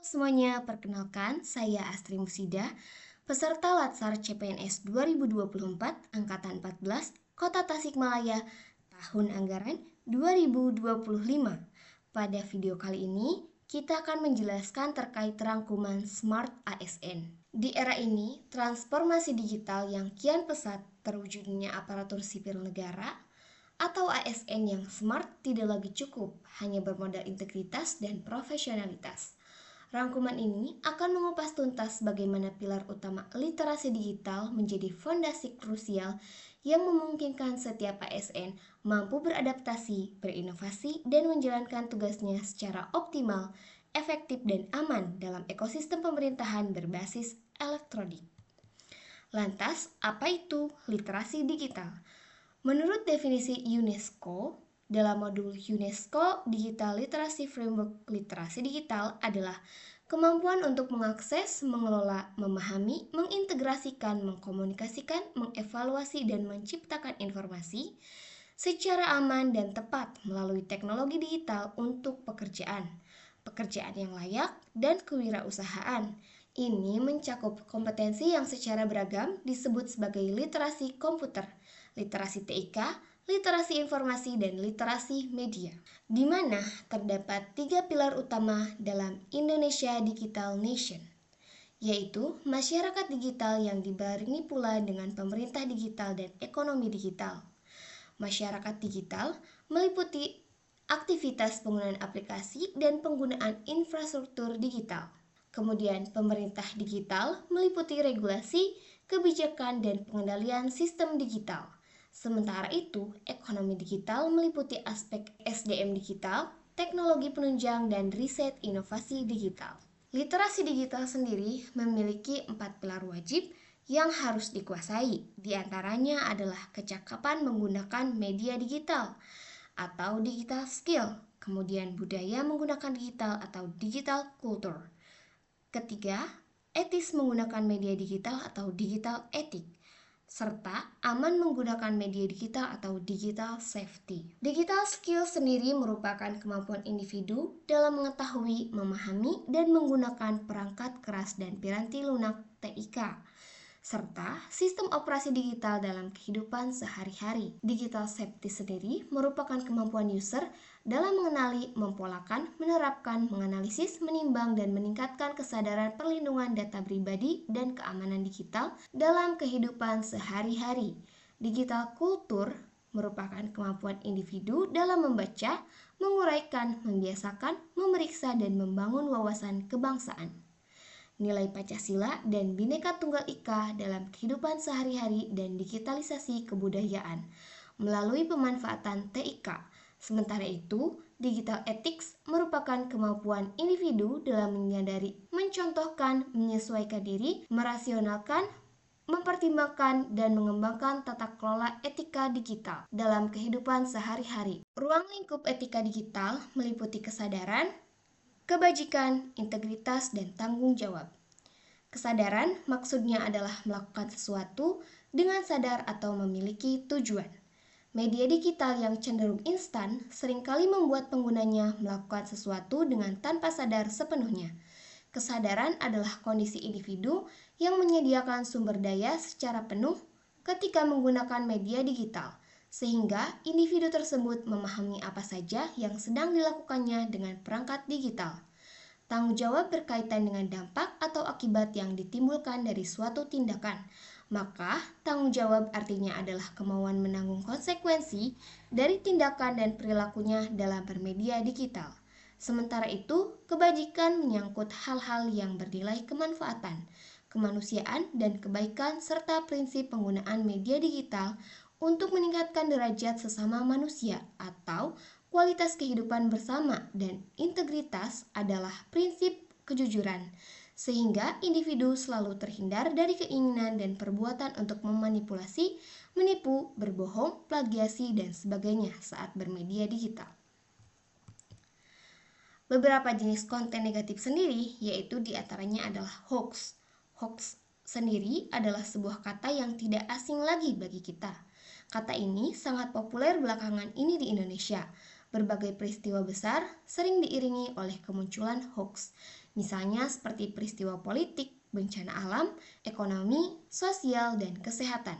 Semuanya, perkenalkan saya Astri Musida, peserta Latsar CPNS 2024 Angkatan 14 Kota Tasikmalaya tahun anggaran 2025. Pada video kali ini, kita akan menjelaskan terkait rangkuman Smart ASN. Di era ini, transformasi digital yang kian pesat terwujudnya aparatur sipil negara atau ASN yang smart tidak lagi cukup hanya bermodal integritas dan profesionalitas. Rangkuman ini akan mengupas tuntas bagaimana pilar utama literasi digital menjadi fondasi krusial yang memungkinkan setiap ASN mampu beradaptasi, berinovasi, dan menjalankan tugasnya secara optimal, efektif, dan aman dalam ekosistem pemerintahan berbasis elektronik. Lantas, apa itu literasi digital? Menurut definisi UNESCO, dalam modul UNESCO Digital Literacy Framework, literasi digital adalah kemampuan untuk mengakses, mengelola, memahami, mengintegrasikan, mengkomunikasikan, mengevaluasi, dan menciptakan informasi secara aman dan tepat melalui teknologi digital untuk pekerjaan yang layak, dan kewirausahaan. Ini mencakup kompetensi yang secara beragam disebut sebagai literasi komputer, literasi TIK, literasi informasi, dan literasi media, di mana terdapat 3 pilar utama dalam Indonesia Digital Nation, yaitu masyarakat digital yang dibarengi pula dengan pemerintah digital dan ekonomi digital. Masyarakat digital meliputi aktivitas penggunaan aplikasi dan penggunaan infrastruktur digital. Kemudian pemerintah digital meliputi regulasi, kebijakan, dan pengendalian sistem digital. Sementara itu, ekonomi digital meliputi aspek SDM digital, teknologi penunjang, dan riset inovasi digital. Literasi digital sendiri memiliki 4 pilar wajib yang harus dikuasai. Di antaranya adalah kecakapan menggunakan media digital atau digital skill, kemudian budaya menggunakan digital atau digital culture. Ketiga, etis menggunakan media digital atau digital etik, serta aman menggunakan media digital atau digital safety. Digital skill sendiri merupakan kemampuan individu dalam mengetahui, memahami, dan menggunakan perangkat keras dan piranti lunak TIK, serta sistem operasi digital dalam kehidupan sehari-hari. Digital safety sendiri merupakan kemampuan user dalam mengenali, mempolakan, menerapkan, menganalisis, menimbang, dan meningkatkan kesadaran perlindungan data pribadi dan keamanan digital dalam kehidupan sehari-hari. Digital kultur merupakan kemampuan individu dalam membaca, menguraikan, membiasakan, memeriksa, dan membangun wawasan kebangsaan. Nilai Pancasila dan Bhinneka Tunggal Ika dalam kehidupan sehari-hari dan digitalisasi kebudayaan melalui pemanfaatan TIK. Sementara itu, digital ethics merupakan kemampuan individu dalam menyadari, mencontohkan, menyesuaikan diri, merasionalkan, mempertimbangkan, dan mengembangkan tata kelola etika digital dalam kehidupan sehari-hari. Ruang lingkup etika digital meliputi kesadaran, kebajikan, integritas, dan tanggung jawab. Kesadaran maksudnya adalah melakukan sesuatu dengan sadar atau memiliki tujuan. Media digital yang cenderung instan seringkali membuat penggunanya melakukan sesuatu dengan tanpa sadar sepenuhnya. Kesadaran adalah kondisi individu yang menyediakan sumber daya secara penuh ketika menggunakan media digital, sehingga individu tersebut memahami apa saja yang sedang dilakukannya dengan perangkat digital. Tanggung jawab berkaitan dengan dampak atau akibat yang ditimbulkan dari suatu tindakan. Maka, tanggung jawab artinya adalah kemauan menanggung konsekuensi dari tindakan dan perilakunya dalam bermedia digital. Sementara itu, kebajikan menyangkut hal-hal yang bernilai kemanfaatan, kemanusiaan, dan kebaikan serta prinsip penggunaan media digital untuk meningkatkan derajat sesama manusia atau kualitas kehidupan bersama, dan integritas adalah prinsip kejujuran, sehingga individu selalu terhindar dari keinginan dan perbuatan untuk memanipulasi, menipu, berbohong, plagiasi, dan sebagainya saat bermedia digital. Beberapa jenis konten negatif sendiri, yaitu diantaranya adalah hoax. Hoax sendiri adalah sebuah kata yang tidak asing lagi bagi kita. Kata ini sangat populer belakangan ini di Indonesia. Berbagai peristiwa besar sering diiringi oleh kemunculan hoax. misalnya seperti peristiwa politik, bencana alam, ekonomi, sosial, dan kesehatan.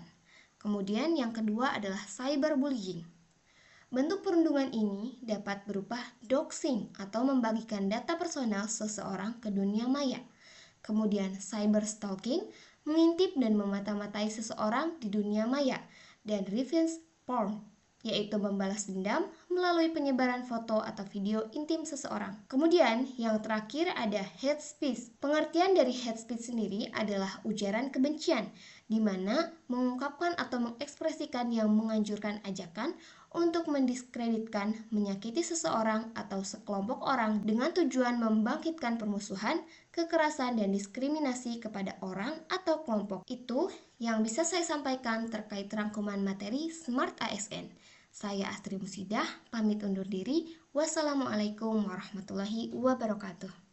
Kemudian yang kedua adalah cyberbullying. Bentuk perundungan ini dapat berupa doxing atau membagikan data personal seseorang ke dunia maya. Kemudian cyberstalking, mengintip dan memata-matai seseorang di dunia maya. Dan revenge porn, yaitu membalas dendam melalui penyebaran foto atau video intim seseorang. Kemudian yang terakhir ada hate speech. Pengertian dari hate speech sendiri adalah ujaran kebencian, di mana mengungkapkan atau mengekspresikan yang menganjurkan ajakan untuk mendiskreditkan, menyakiti seseorang atau sekelompok orang dengan tujuan membangkitkan permusuhan, kekerasan, dan diskriminasi kepada orang atau kelompok. Itu yang bisa saya sampaikan terkait rangkuman materi Smart ASN. Saya Astri Musidah, pamit undur diri. Wassalamualaikum warahmatullahi wabarakatuh.